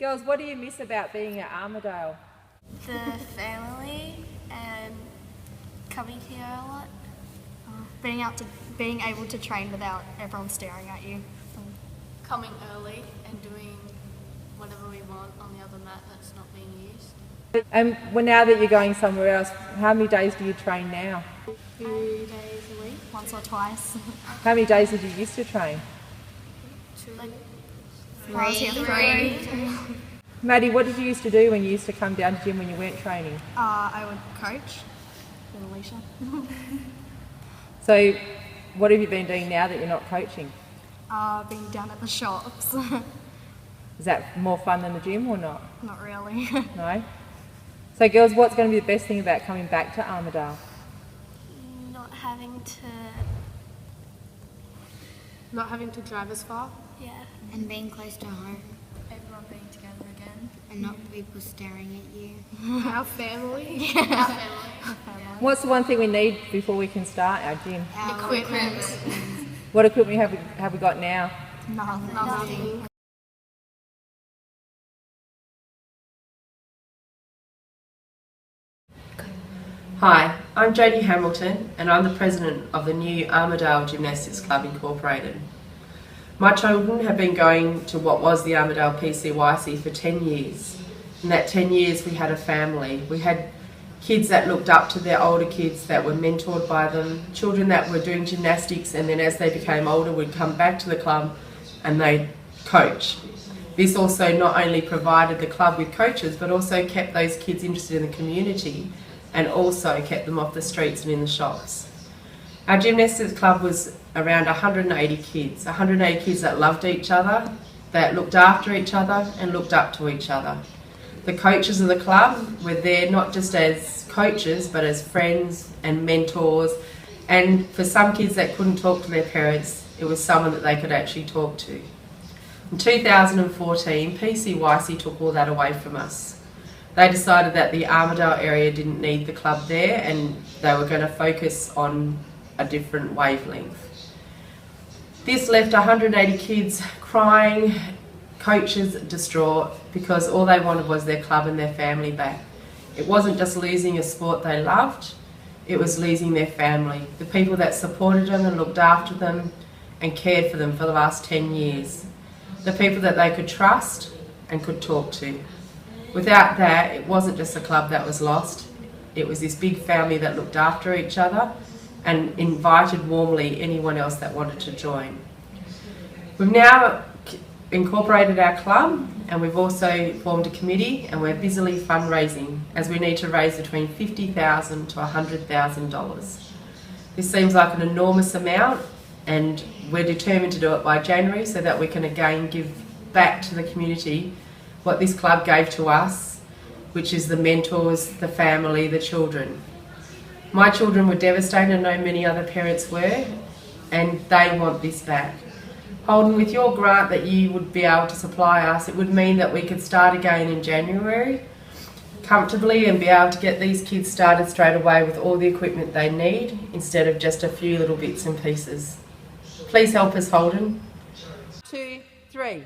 Girls, what do you miss about being at Armadale? The family and coming here a lot. Being able to train without everyone staring at you. Coming early and doing whatever we want on the other mat that's not being used. And now that you're going somewhere else, how many days do you train now? 2 days a week, once or twice. How many days did you used to train? Three. Maddie, what did you used to do when you used to come down to gym when you weren't training? I would coach with Alicia. So what have you been doing now that you're not coaching? Being down at the shops. Is that more fun than the gym or not? Not really. No? So girls, what's going to be the best thing about coming back to Armadale? Not having to drive as far. Yeah. And being close to home. Everyone being together again. And not people staring at you. Our family. Yeah. Our family. What's the one thing we need before we can start our gym? Equipment. What equipment have we got now? Nothing. Hi, I'm Jodie Hamilton and I'm the president of the new Armadale Gymnastics Club Incorporated. My children have been going to what was the Armadale PCYC for 10 years. In that 10 years we had a family. We had kids that looked up to their older kids that were mentored by them, children that were doing gymnastics and then as they became older would come back to the club and they'd coach. This also not only provided the club with coaches but also kept those kids interested in the community and also kept them off the streets and in the shops. Our gymnastics club was around 180 kids that loved each other, that looked after each other and looked up to each other. The coaches of the club were there not just as coaches but as friends and mentors, and for some kids that couldn't talk to their parents, it was someone that they could actually talk to. In 2014, PCYC took all that away from us. They decided that the Armadale area didn't need the club there and they were going to focus on a different wavelength. This left 180 kids crying, coaches distraught, because all they wanted was their club and their family back. It wasn't just losing a sport they loved, it was losing their family, the people that supported them and looked after them and cared for them for the last 10 years, the people that they could trust and could talk to. Without that, it wasn't just a club that was lost, it was this big family that looked after each other and invited warmly anyone else that wanted to join. We've now incorporated our club and we've also formed a committee and we're busily fundraising as we need to raise between $50,000 to $100,000. This seems like an enormous amount and we're determined to do it by January so that we can again give back to the community what this club gave to us, which is the mentors, the family, the children. My children were devastated, I know many other parents were, and they want this back. Holdem, with your grant that you would be able to supply us, it would mean that we could start again in January comfortably and be able to get these kids started straight away with all the equipment they need instead of just a few little bits and pieces. Please help us, Holdem. 2, 3.